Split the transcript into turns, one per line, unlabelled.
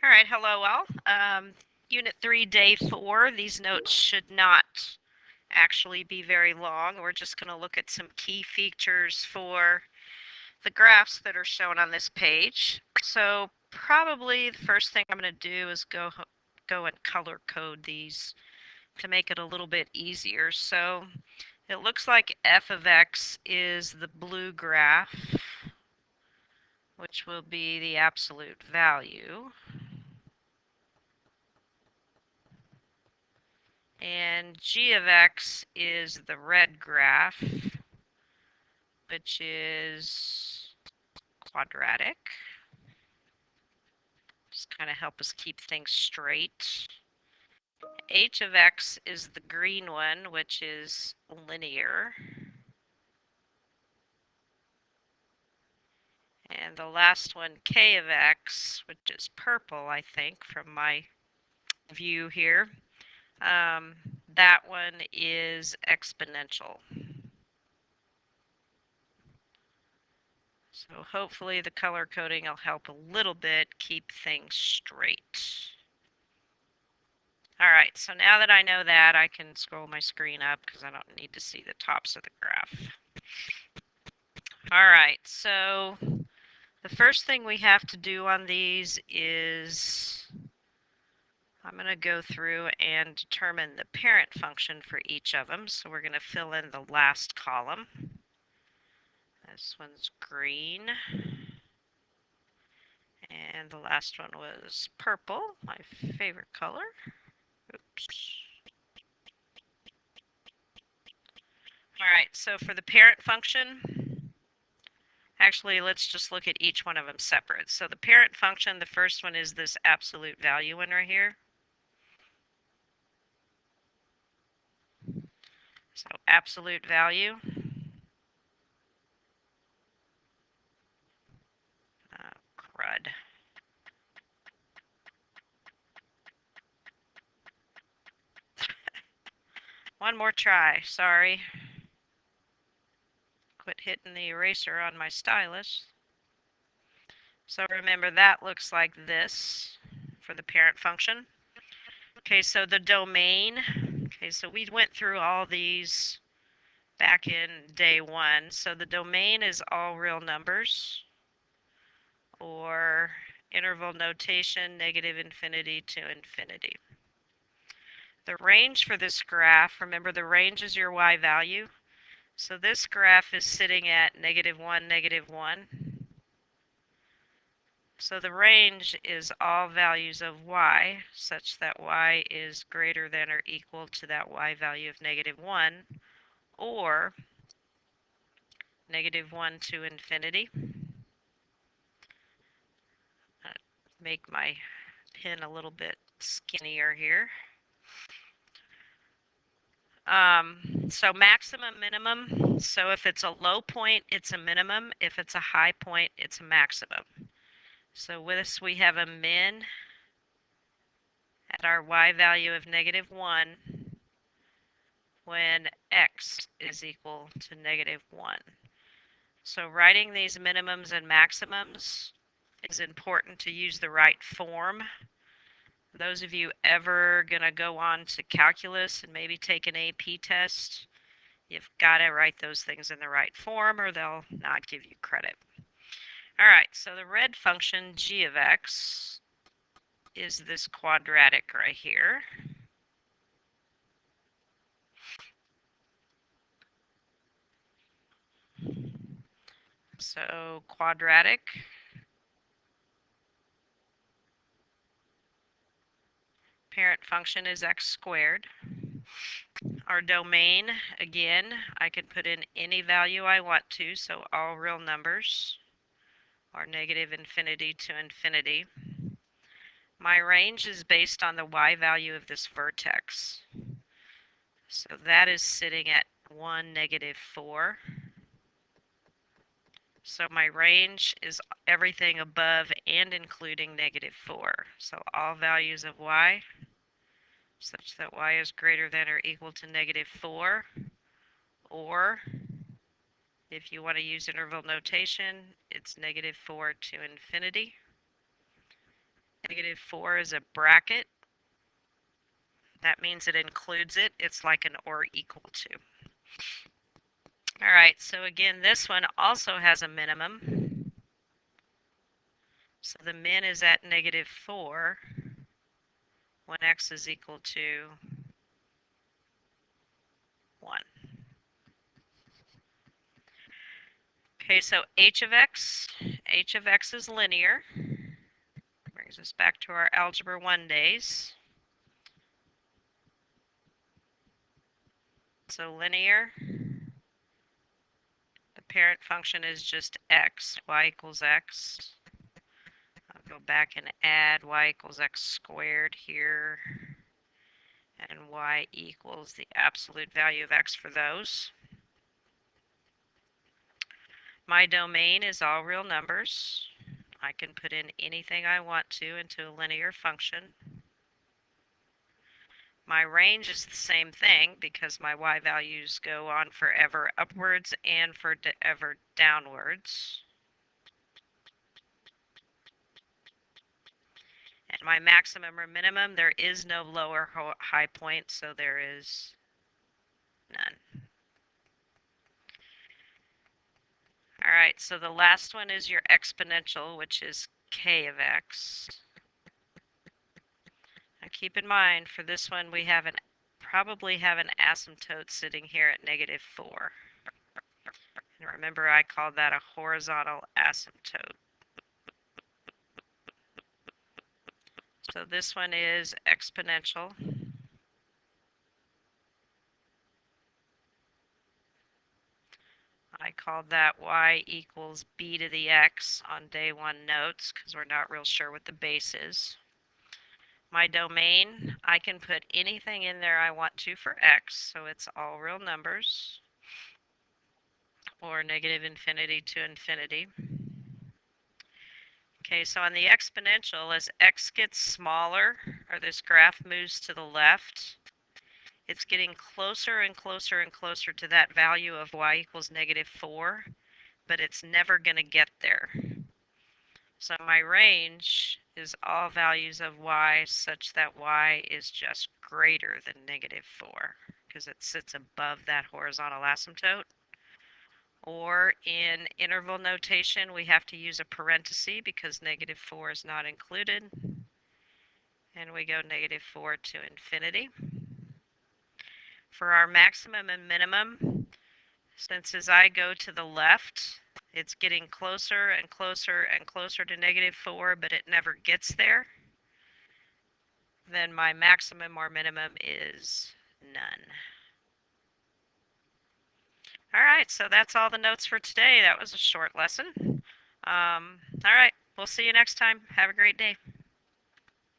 All right, hello all. Unit 3, Day 4. These notes should not actually be very long. We're just going to look at some key features for the graphs that are shown on this page. So probably the first thing I'm going to do is go and color code these to make it a little bit easier. So it looks like f of x is the blue graph, which will be the absolute value. And g of x is the red graph, which is quadratic. Just kind of help us keep things straight. H of x is the green one, which is linear. And the last one, k of x, which is purple, I think, from my view here. That one is exponential. So hopefully the color coding will help a little bit keep things straight. All right, so now that I know that, I can scroll my screen up because I don't need to see the tops of the graph. All right, so the first thing we have to do on these is I'm going to go through and determine the parent function for each of them. So we're going to fill in the last column. This one's green. And the last one was purple, my favorite color. Oops. All right, so for the parent function, actually, let's just look at each one of them separate. So the parent function, the first one is this absolute value one right here. So absolute value. Crud. One more try, sorry. Quit hitting the eraser on my stylus. So remember, that looks like this for the parent function. Okay, so the domain. Okay, so we went through all these back in day 1. So the domain is all real numbers, or interval notation, negative infinity to infinity. The range for this graph, remember the range is your y value. So this graph is sitting at -1, -1. So the range is all values of y, such that y is greater than or equal to that y value of -1, or -1 to infinity. Make my pen a little bit skinnier here. So maximum, minimum. So if it's a low point, it's a minimum. If it's a high point, it's a maximum. So with this, we have a min at our y value of -1 when x is equal to -1. So writing these minimums and maximums is important to use the right form. Those of you ever going to go on to calculus and maybe take an AP test, you've got to write those things in the right form or they'll not give you credit. All right, so the red function g of x is this quadratic right here. So quadratic. Parent function is x squared. Our domain, again, I can put in any value I want to, so all real numbers, or negative infinity to infinity. My range is based on the y value of this vertex. So that is sitting at 1, -4. So my range is everything above and including -4. So all values of y such that y is greater than or equal to -4, or if you want to use interval notation, it's -4 to infinity. Negative 4 is a bracket. That means it includes it. It's like an or equal to. All right, so again, this one also has a minimum. So the min is at negative 4 when x is equal to 1. Okay, so h of x is linear. Brings us back to our Algebra 1 days. So linear, the parent function is just x, y equals x. I'll go back and add y equals x squared here, and y equals the absolute value of x for those. My domain is all real numbers. I can put in anything I want to into a linear function. My range is the same thing because my y values go on forever upwards and forever downwards. And my maximum or minimum, there is no lower high point, so there is none. All right, so the last one is your exponential, which is k of x. Now keep in mind, for this one, we probably have an asymptote sitting here at negative 4. And remember, I called that a horizontal asymptote. So this one is exponential. I called that y equals b to the x on day 1 notes because we're not real sure what the base is. My domain, I can put anything in there I want to for x, so it's all real numbers, or negative infinity to infinity. Okay, so on the exponential, as x gets smaller, or this graph moves to the left, it's getting closer and closer and closer to that value of y equals negative 4, but it's never going to get there. So my range is all values of y such that y is just greater than negative 4, because it sits above that horizontal asymptote. Or in interval notation, we have to use a parenthesis because negative 4 is not included. And we go negative 4 to infinity. For our maximum and minimum, since as I go to the left, it's getting closer and closer and closer to negative 4, but it never gets there, then my maximum or minimum is none. All right, so that's all the notes for today. That was a short lesson. All right, we'll see you next time. Have a great day.